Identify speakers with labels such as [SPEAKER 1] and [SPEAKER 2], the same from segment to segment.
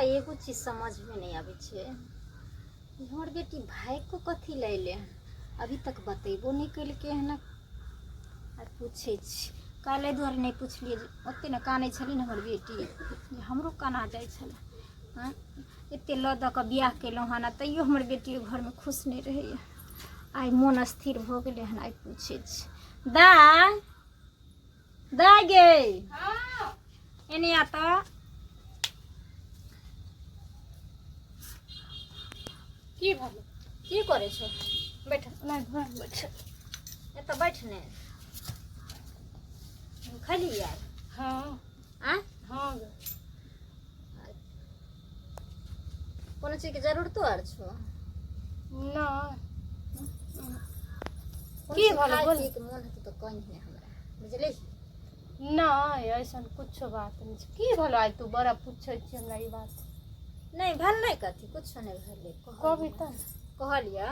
[SPEAKER 1] एगो चीज समझ में नहीं आवे छे। हमर बेटी भाई को कथी ले ले अभी तक बतेबो नहीं कल के है ना। आ पूछे काले द्वारे नहीं पूछलिए ओते न काने छली हमर बेटी हमरो काना जाय छल। हाँ एते ल द के बियाह केलहुँ हन तैयो हमर बेटी घर में खुश नहीं रहे। आई मन स्थिर भ गेले हन। आई पूछे दाय दाय गे एने आ त की भलो की करे छो बैठ ना घर बैठ ए त बैठ ने खाली यार।
[SPEAKER 2] हाँ
[SPEAKER 1] आ
[SPEAKER 2] हाँ
[SPEAKER 1] कोनो चीज के जरूरत आर छो
[SPEAKER 2] ना
[SPEAKER 1] की भलो बोल के मन हत त कहीं है हमरा बुझले
[SPEAKER 2] ना ऐसा कुछ बात नहीं छै। की भलो आज तू बड़ा पूछे छी हमरा ई बात
[SPEAKER 1] नहीं भल नहीं कथी कुछ नहीं भले
[SPEAKER 2] कभी त
[SPEAKER 1] कहलिया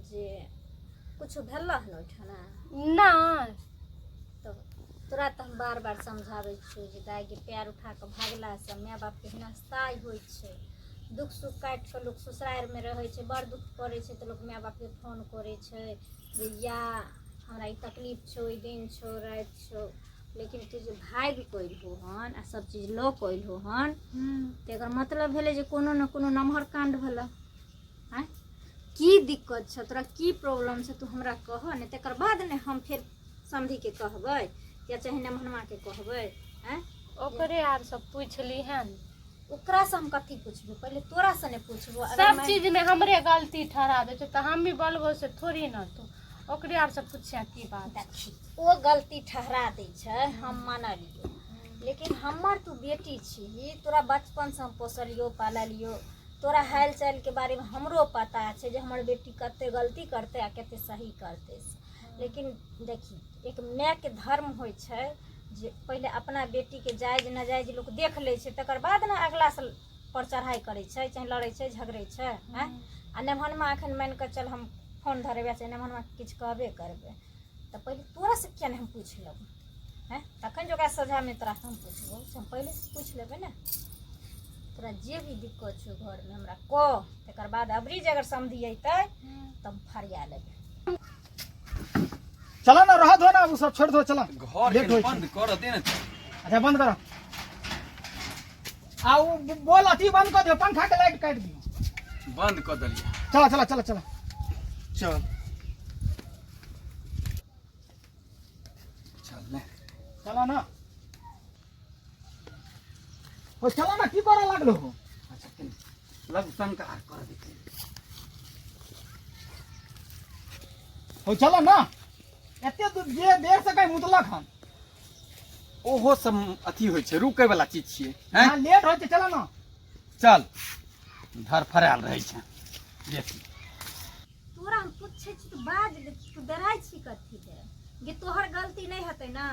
[SPEAKER 1] जे कुछ भेल हन ओठना
[SPEAKER 2] ना
[SPEAKER 1] तो तोरा त हम बार बार समझावे छी जे दाई के पैर उठा के भागला से माय बाप के हिनस्ताई होय छै। दुख सुख काट के लोग ससुराल में रहे छै बड़ दुख पड़े छै तो लोग माय बाप के फोन करे छै जे या हमरा ई तकलीफ छो ई दिन छो रात छो। लेकिन तू जो भाग कोइल हो हन आ सब चीज लो कोइल हो हन तेकर मतलब भेले जे कोनो न कोनो नमहर कांड भला। हैं की दिक्कत छ तोरा की प्रॉब्लम छ तू हमरा कह ने तेकर बाद ने हम फिर समधी के कहबै या चाहे नमहनमा के कहबै। हैं
[SPEAKER 2] ओकरे आर सब पूछली हन
[SPEAKER 1] ओकरा से हम कथी पूछबो पहले तोरा से ने पूछबो।
[SPEAKER 2] सब चीज में हमरे गलती ठहरा दे तो हम भी बोलबो से थोड़ी ना तू ओकरे आर से पूछिया की बात
[SPEAKER 1] ओ गलती ठहरा दै छै हम मानलियो। लेकिन हमर तू बेटी छी तोरा बचपन से हम पोसलियो पाललियो तोरा हाल चाल के बारे में हमरो पता है जे हमर बेटी कते गलती करते आ कते सही करते। लेकिन देखी एक माय के धर्म होय छै जे पहले अपना बेटी के जायज नाजायज लोग देख ले छै तकर बाद ना अगला से पर चढ़ाई करे छै चाहे लड़े छै झगड़े छै। हैं आ नमहनमा अखन मान के चल हम फोन धरबे चाहे नमहनमा किछ कहबे करबे तो पहले तोरा से क्या नहीं हम पूछ लेब। हैं तखन जो ओकरा सजा में तोरा हम पूछबो हम पहले से पूछ लेबे ना। तोरा जे भी दिक्कत छो घर में हमरा कह तकर बाद अबरी जे अगर समझी अइतै तब फरिया लेबे।
[SPEAKER 3] चला ना रहा दो ना वो सब छोड़ दो चला
[SPEAKER 4] घर
[SPEAKER 3] लेट
[SPEAKER 4] के
[SPEAKER 3] होई
[SPEAKER 4] बंद कर दे ना।
[SPEAKER 3] अच्छा बंद करो आ वो बोल अथी बंद कर दो पंखा के लाइट काट दियो
[SPEAKER 4] बंद कर दलिया।
[SPEAKER 3] चला चला चला चला
[SPEAKER 4] चल चल ने
[SPEAKER 3] चला ना हो चला ना की करे लागलो हो।
[SPEAKER 4] अच्छा चल लग संकार कर दे
[SPEAKER 3] हो चला ना एते दूर जे देर से कहीं मुतलक हन
[SPEAKER 4] ओहो सब अथी होय छै रुकै वाला चीज छियै। हैं
[SPEAKER 3] हां लेट होय छै चला ना
[SPEAKER 4] चल धर फराल रहै छै देखी
[SPEAKER 1] तोरा हम पूछे छी तो बाज ले तू डराई छी कथी दे जे तोहर गलती नहीं हते ना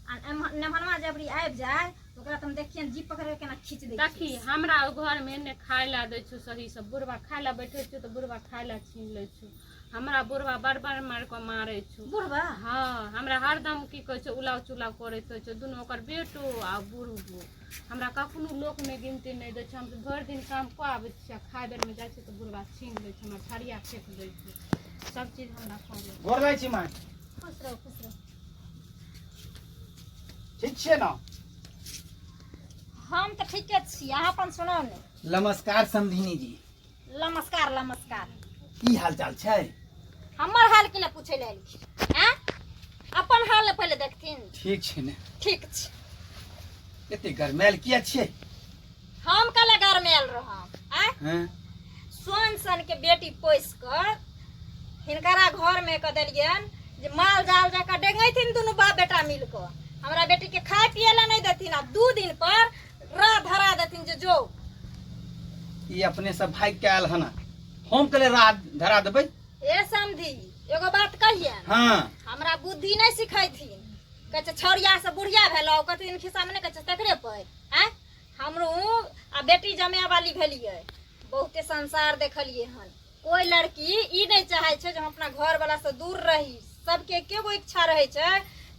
[SPEAKER 1] आ नमहनमा जबरी आबि जाय ओकरा तुम देखियन जी पकड़ के केना खींच दे
[SPEAKER 2] देखी हमरा घर में ने खाय ला दै छु सही सब बुढ़वा खाय ला बैठे छु तो बुढ़वा खाय ला छीन ले छु हमरा बुढ़वा बार बार मार के मारे छु।
[SPEAKER 1] बुढ़वा
[SPEAKER 2] हाँ हमरा हरदम की कहे छै उलाव चुलाव करैत होइ छै दुनू ओकर बेटो आ बुढ़बो हमरा कखनो लोक में गिनती नहीं दै छै। हम तो भर दिन काम को आबै छियै खाय बेर में जाइ छै तो बुढ़वा छीन लै छै हमरा थरिया फेंक दै छै सब चीज हमरा कह दै
[SPEAKER 3] गोर जाइ छी मां
[SPEAKER 1] खुश रहो खुश रहो।
[SPEAKER 3] ठीक छियै ना
[SPEAKER 1] हम तो ठीके छी अहाँ अपन सुनाओ ने।
[SPEAKER 4] नमस्कार समधिनी जी
[SPEAKER 1] नमस्कार नमस्कार
[SPEAKER 4] की हाल चाल छै।
[SPEAKER 1] हमर हाल के पूछे ले हैं अपन हाल पहले देखथिन।
[SPEAKER 4] ठीक छै ने
[SPEAKER 1] ठीक छै
[SPEAKER 4] एते गरमैल किया छियै।
[SPEAKER 1] हम कल घर में आयल रह
[SPEAKER 4] हैं
[SPEAKER 1] सोन सन के बेटी पोस कर हिनकरा घर में क देलियन जे माल जाल जाकर डेंगैथिन दुनू बाप बेटा मिल के हमरा बेटी के खाए पिए ला नहीं देथिन आ 2 दिन पर राह धरा देथिन जे जो
[SPEAKER 4] ई अपने सब भाग के आयल हना हम कले रात धरा देबै।
[SPEAKER 1] ए समधी एगो बात कहिए
[SPEAKER 4] हां
[SPEAKER 1] हमरा बुद्धि नहीं सिखैथिन कहे छै छौरिया से बुढ़िया भेलो कथिन खिस्सा में नहीं कहे छै तकरे पे हैं हमरो आ बेटी जमे वाली भेलिए बहुते संसार देखलिए हन। कोई लड़की ई नहीं चाहे छै जे हम अपना घर वाला से दूर रही सबके एकेगो इच्छा रहे छै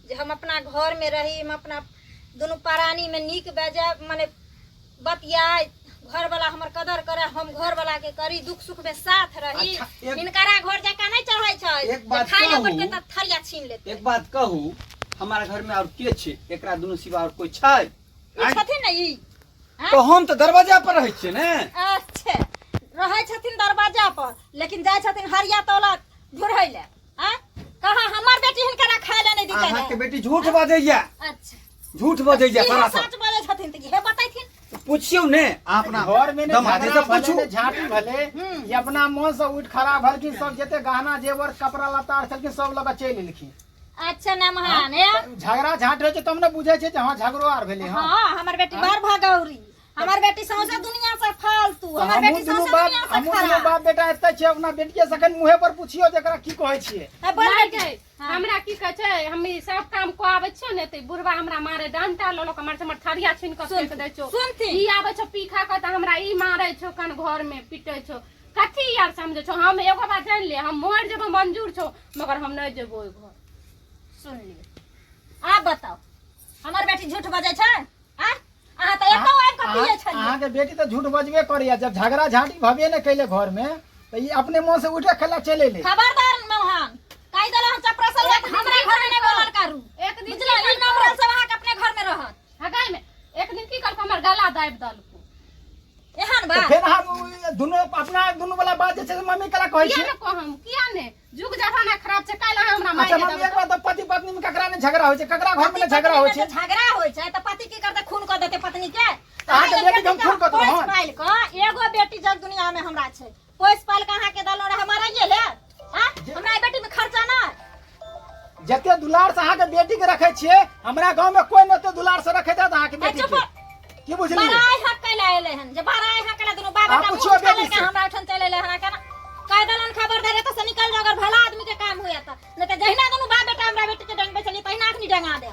[SPEAKER 1] जे हम अपना घर में रही हम अपना दोनों प्राणी में नीक बेजा माने बतियाए घर वाला हमर कदर करे, हम घर वाला के करी, दुख सुख में साथ रही।
[SPEAKER 4] अच्छा,
[SPEAKER 1] इनकरा घर जाके नहीं चढ़ै छै,
[SPEAKER 4] एक बात
[SPEAKER 1] खाइ ले
[SPEAKER 4] कहू।
[SPEAKER 1] बैठ के त थरिया छीन लेते।
[SPEAKER 4] एक बात कहू, हमारा घर में और के छे? एकरा दुनू सिवा और कोई छै?
[SPEAKER 1] ई छथिन न ई।
[SPEAKER 4] तो हम तो दरवाजा पर रहै छियै ने।
[SPEAKER 1] अच्छा, रहै छथिन दरवाजा पर, लेकिन जाय छथिन हरिया तौला ढुरहै ले। हां, कहा हमर बेटी हिनकरा खाय ले नहीं दिते।
[SPEAKER 4] अहाँ के बेटी झूठ बाजैया,
[SPEAKER 1] अच्छा,
[SPEAKER 4] झूठ बाजैया
[SPEAKER 1] ई
[SPEAKER 4] सरासर।
[SPEAKER 1] सच बोले छथिन त हे बताइथिन।
[SPEAKER 4] पूछियो ने अपना
[SPEAKER 3] घर में
[SPEAKER 4] दमादे से पूछू।
[SPEAKER 3] झाटी भले ये अपना मन से उठ खड़ा भल की सब जते गहना जेवर कपड़ा लत्ता छलखिन सब लगा चल एलखिन।
[SPEAKER 1] अच्छा ना महान है।
[SPEAKER 3] झगड़ा झाट होय छै तब ने बुझै छै जे हां झगड़ो आर भेले। हां
[SPEAKER 1] हां, हमर बेटी बार भागौरी, हमर बेटी सौंसे दुनिया से फालतू, हमर बेटी सौंसे दुनिया से
[SPEAKER 3] हमहु
[SPEAKER 1] खराब।
[SPEAKER 3] बाप बेटा एतै छै, अपना बेटिए सखन मुहे पर पुछियो जेकरा की कहै छियै।
[SPEAKER 1] है बोल
[SPEAKER 2] नहीं
[SPEAKER 1] बेटी।
[SPEAKER 2] गई, हमरा की कहे छै, हम ई सब काम को आवे छै ने ते बुढ़वा हमरा मारे डंटा ल लोक हमर हमर थरिया छीन के फेंक दे छो।
[SPEAKER 1] सुनती।
[SPEAKER 2] ई आवे छो पीखा के त हमरा ई मारे छो, कन घर में पीटे छो। कथी यार समझे छो? हम एगो बात जान ले, हम मोर जेबो मंजूर छो, मगर हम नहीं जेबो ओइ घर।
[SPEAKER 1] सुन लियो, आप बताओ हमर बेटी झूठ बजै छै? आ अहाँ त एको आब के पिए छलिए।
[SPEAKER 3] अहाँ के बेटी तो झूठ बजबे करिया, जब झगड़ा झाटी भबे ने कैले घर में तो ये अपने मन से उठे खला चले ले।
[SPEAKER 1] खबरदार मोहन, काई दला हम चपरासल हमरा घर में नहीं बोलल करू।
[SPEAKER 2] एक दिन
[SPEAKER 1] बुझला, ई नंबर सब अहाँ के अपने घर में रहत।
[SPEAKER 2] हगाई में एक दिन की करको हमर गला दाब दलको।
[SPEAKER 1] एहन बा
[SPEAKER 3] तो फिर हम दोनों अपना दोनों वाला बात जे छै मम्मी कला कहै
[SPEAKER 2] किया
[SPEAKER 3] छै।
[SPEAKER 2] ने कहम, किया ने जुग जमाना खराब छै, काल हमरा मार
[SPEAKER 3] अच्छा
[SPEAKER 2] के
[SPEAKER 3] मम्मी,
[SPEAKER 2] देबो।
[SPEAKER 3] एक बात तो पति पत्नी में ककरा ने झगड़ा होय छै, ककरा घर में झगड़ा होय छै।
[SPEAKER 1] झगड़ा होय छै त पति की करते, खून क देते पत्नी के।
[SPEAKER 3] अहाँ के बेटी के हम खून क देबै।
[SPEAKER 1] पोस पाइल क एगो बेटी जग दुनिया में हमरा छै, पोस पाइल के अहाँ के दलो रे हमारा ये ले। हां, हमरा ई बेटी में खर्चा ना।
[SPEAKER 3] जते दुलार से अहाँ के बेटी के रखे छियै, हमरा गांव में कोई न तो दुलार से रखे जात अहाँ के बेटी
[SPEAKER 1] चुप।
[SPEAKER 3] के। की बुझलियै?
[SPEAKER 1] बड़ाई हक कैला एले हन, जे बड़ाई हक कैला दुनु बाबा
[SPEAKER 3] आप
[SPEAKER 1] का
[SPEAKER 3] पूछियो
[SPEAKER 1] मुंह खा
[SPEAKER 3] बेटी
[SPEAKER 1] लेके
[SPEAKER 3] से।
[SPEAKER 1] हमरा उठन चले एले हन केना। कह दलन खबरदार त से निकल जा, अगर भला आदमी के काम होया त न त जहिना दुनु बाप बेटा हमरा बेटी के डंग पे चली तहिना अखनी डंगा दे।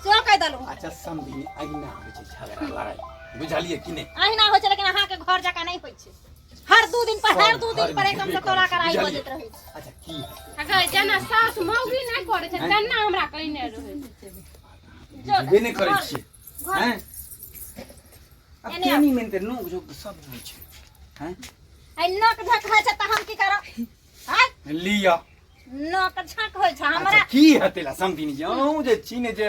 [SPEAKER 1] सो कह दलु
[SPEAKER 4] अच्छा समझी, अहिना होइ छै झगड़ा लड़ाई, बुझलिए कि नहीं?
[SPEAKER 1] अहिना होय छै, लेकिन अहाँ के घर जाका नहीं होय छै। हर दू दिन पर एकदम से तोला कराई बजत रहै छै।
[SPEAKER 4] अच्छा की
[SPEAKER 2] अगर जना सास मौगी नहीं करे छै, तना हमरा कहने रहे छै।
[SPEAKER 4] जेबे नहीं करै छियै
[SPEAKER 1] घर-
[SPEAKER 4] हैं? अब
[SPEAKER 1] एने
[SPEAKER 4] केनी में ते नोक जोक सब होइ छै हैं?
[SPEAKER 1] आई नक झक होय छै त हम की करब? हाय,
[SPEAKER 4] लिया
[SPEAKER 1] नक झक होय छै हमरा।
[SPEAKER 4] अच्छा की हतेला समझी जाऊं जे चीने जे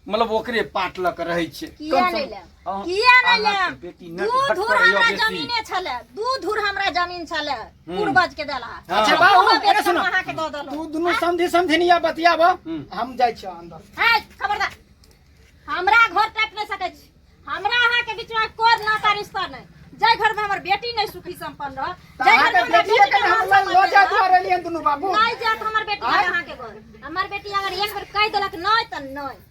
[SPEAKER 4] मतलब ओकरे पाट लक रहै छै।
[SPEAKER 1] किया नहीं ले? किया नहीं ले?
[SPEAKER 4] बेटी
[SPEAKER 1] दू
[SPEAKER 4] नट
[SPEAKER 1] धुर
[SPEAKER 4] भटकर
[SPEAKER 1] हमरा
[SPEAKER 4] बेसी।
[SPEAKER 1] जमीने छले, दू धुर हमरा जमीन छले, पूर्वज के देला।
[SPEAKER 3] अच्छा
[SPEAKER 4] हाँ।
[SPEAKER 3] बाबू,
[SPEAKER 1] ओहो
[SPEAKER 3] एने
[SPEAKER 1] बेच
[SPEAKER 3] सुनो,
[SPEAKER 1] अहाँ के दऽ देलहुँ।
[SPEAKER 3] तू दुनू समझनिया बतियाबो,
[SPEAKER 4] हम्म।
[SPEAKER 3] हम जाय छी अंदर।
[SPEAKER 1] हाय, खबरदार, हमरा घर टाइप नहीं सकै छी। हमरा अहाँ के बीच में कोई नाता रिश्ता नहीं। जय घर में हमर बेटी नहीं सुखी संपन्न रह,
[SPEAKER 3] तो
[SPEAKER 1] जय
[SPEAKER 3] अहाँ
[SPEAKER 1] घर में
[SPEAKER 3] के
[SPEAKER 1] हमर
[SPEAKER 3] बेटी
[SPEAKER 1] बेटी
[SPEAKER 3] के
[SPEAKER 1] के
[SPEAKER 3] हम
[SPEAKER 1] मान
[SPEAKER 3] लो जा
[SPEAKER 1] सम्मान
[SPEAKER 3] दुआरे लिए दुनू बाबू।
[SPEAKER 1] नहीं जात हमर बेटी
[SPEAKER 3] आय?
[SPEAKER 1] अहाँ के घर। हमर बेटी अगर एक बार कह देलक नहीं त नहीं।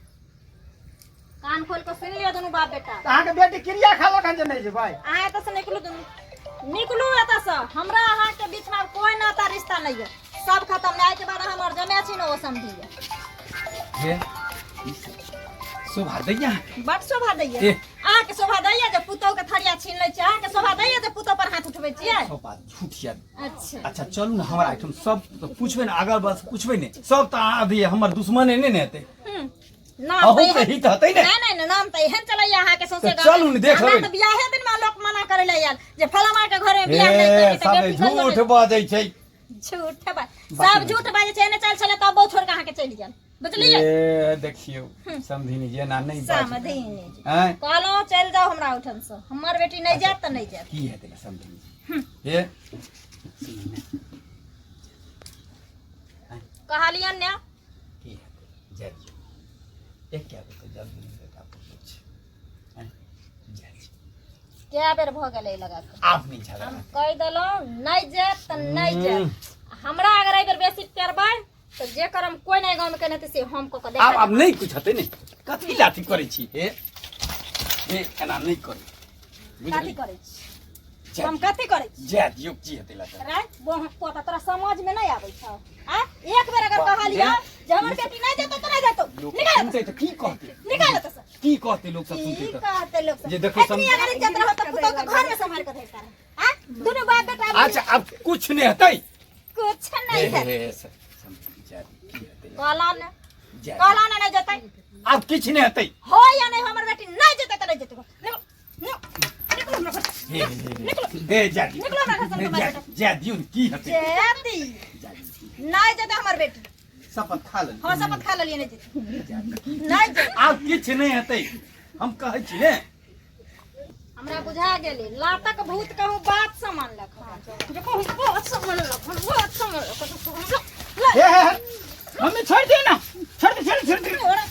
[SPEAKER 1] कान खोल के सुन लियो दुनू बाप बेटा।
[SPEAKER 3] तो अहाँ के बेटी क्रिया खालक हन जे नहीं जेबै।
[SPEAKER 1] अहाँ एतऽ से निकलू दुनू, निकलू एतऽ से। हमरा अहाँ के बीच में कोई नाता रिश्ता नहीं है, सब खत्म। न्याय के बाद हमर जमे छी न ओ समझिए।
[SPEAKER 4] ये शोभा दैया
[SPEAKER 1] बड़ शोभा दैया।
[SPEAKER 4] ए।
[SPEAKER 1] अहाँ के शोभा दैया जे पुतोह के थरिया छीन लै छी? अहाँ के शोभा दैया जे पुतोह पर हाथ उठबै छियै?
[SPEAKER 4] शोभा झूठिया।
[SPEAKER 1] अच्छा,
[SPEAKER 4] अच्छा चलू ना हमरा एठम सब तो पूछबे ना, अगल बगल से पूछबे ने, सब तो आदि हमर दुश्मने ने हेतै।
[SPEAKER 1] नाम
[SPEAKER 4] अहू
[SPEAKER 1] तो
[SPEAKER 4] के
[SPEAKER 1] एहन-
[SPEAKER 4] हित हतै ने।
[SPEAKER 1] नहीं नाम तो एहन चलैया अहाँ के सौंसे
[SPEAKER 4] तो चलू ने देख
[SPEAKER 1] हमरा
[SPEAKER 4] लेबै।
[SPEAKER 1] तो बियाहे दिन में लोक मना करे ले आयल जे फलामा के घरे में बियाह नहीं करी त
[SPEAKER 4] सब
[SPEAKER 1] बेटी कहियो
[SPEAKER 4] झूठ
[SPEAKER 1] नहीं।
[SPEAKER 4] बाजै छै।
[SPEAKER 1] झूठ बात, सब झूठ बाजे छै। एने चल चले तब बहुत छोड़ के अहाँ के चली जान, बुझलिए?
[SPEAKER 4] ए देखियो समझिनी जेना नहीं बाज
[SPEAKER 1] समधिनी जी
[SPEAKER 4] हैं
[SPEAKER 1] कहलो चल जाओ हमरा उठन से। हमर बेटी नहीं जात त नहीं जात।
[SPEAKER 4] की हेतै समझिनी ये
[SPEAKER 1] कहलियन ने
[SPEAKER 4] की हेतै जय एक क्या तो जल्दी बेटा पूछ हैं जय
[SPEAKER 1] क्या बेर भ गेलै लगा के।
[SPEAKER 4] आप नहीं झगड़ा
[SPEAKER 1] हम कह देलो नहीं जात त नहीं जात। हमरा अगर एहि बेर बेसी करबै तो जे करम कोई नहीं गांव में कहने से हम को
[SPEAKER 4] आप
[SPEAKER 1] देखा।
[SPEAKER 4] अब नहीं कुछ हते नहीं कथी लाठी करै छी हे एना नहीं करी
[SPEAKER 1] कथी करे छी? हम कथी करे छी?
[SPEAKER 4] जय दियो की हेतै लाठी
[SPEAKER 1] राय वो पोता तोरा समझ में नहीं आबै छ। आ एक बेर अगर कहलिया जे हमर बेटी नहीं जेतो त नहीं जेतो,
[SPEAKER 4] लोग
[SPEAKER 1] निकाल
[SPEAKER 4] सुनते तो की कहते
[SPEAKER 1] निकाल एतऽ से।
[SPEAKER 4] की कहते लोग सब
[SPEAKER 1] की
[SPEAKER 4] सुनते तो
[SPEAKER 1] कहते लोग सब?
[SPEAKER 4] जे देखो
[SPEAKER 1] इतनी अगर इज्जत रहो त पुतोह के घर में संभाल के रहता है। आ दोनों बाप बेटा
[SPEAKER 4] अच्छा अब कुछ नहीं हेतै
[SPEAKER 1] कुछ नहीं है।
[SPEAKER 4] जय की हेतै
[SPEAKER 1] कहला ने
[SPEAKER 4] जय
[SPEAKER 1] कहला ने नहीं जेतै
[SPEAKER 4] अब किछ नहीं हेतै
[SPEAKER 1] हो या नहीं हमर बेटी नहीं जेतै त नहीं जेतै। निकल निकल
[SPEAKER 4] दे जा दी
[SPEAKER 1] निकलो ना घर से तुम्हारे बेटा।
[SPEAKER 4] जा दियो की हते
[SPEAKER 1] जेती नहीं जेते हमर बेटी
[SPEAKER 4] शपथ खा ले
[SPEAKER 1] हां शपथ खा लेलिए नहीं जेते नहीं जेते
[SPEAKER 4] आब किछ नहीं हते हम कहै छी ने
[SPEAKER 1] हमरा बुझा गेले लातक भूत कहूं बात सामान लख जे कहूं बात सामान लख बात सामान लख
[SPEAKER 3] हे मम्मी छोड़ दे ना छोड़ दे
[SPEAKER 1] ओरा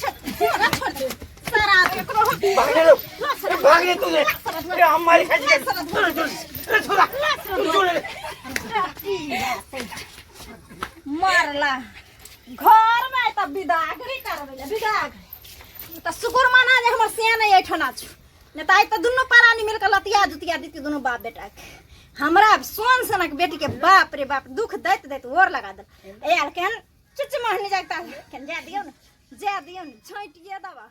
[SPEAKER 1] छोड़ दे सारा एकरो
[SPEAKER 4] भाग रे तू अरे हमारी खाई के छोड़ा
[SPEAKER 1] मारला घर में त बिदागरी करबेला बिदागरी त शुक्र माना जे हमर सेन ए ठना छु न त आइ त दुनो पारानी मिलके लतिया जुतिया दीती दुनो बाप बेटा के हमरा सोन सनक बेटी के बाप रे बाप दुख दैत दैत और लगा दल ए यार केन चिच महनी जाता केन जा दियो न छोटिए दवा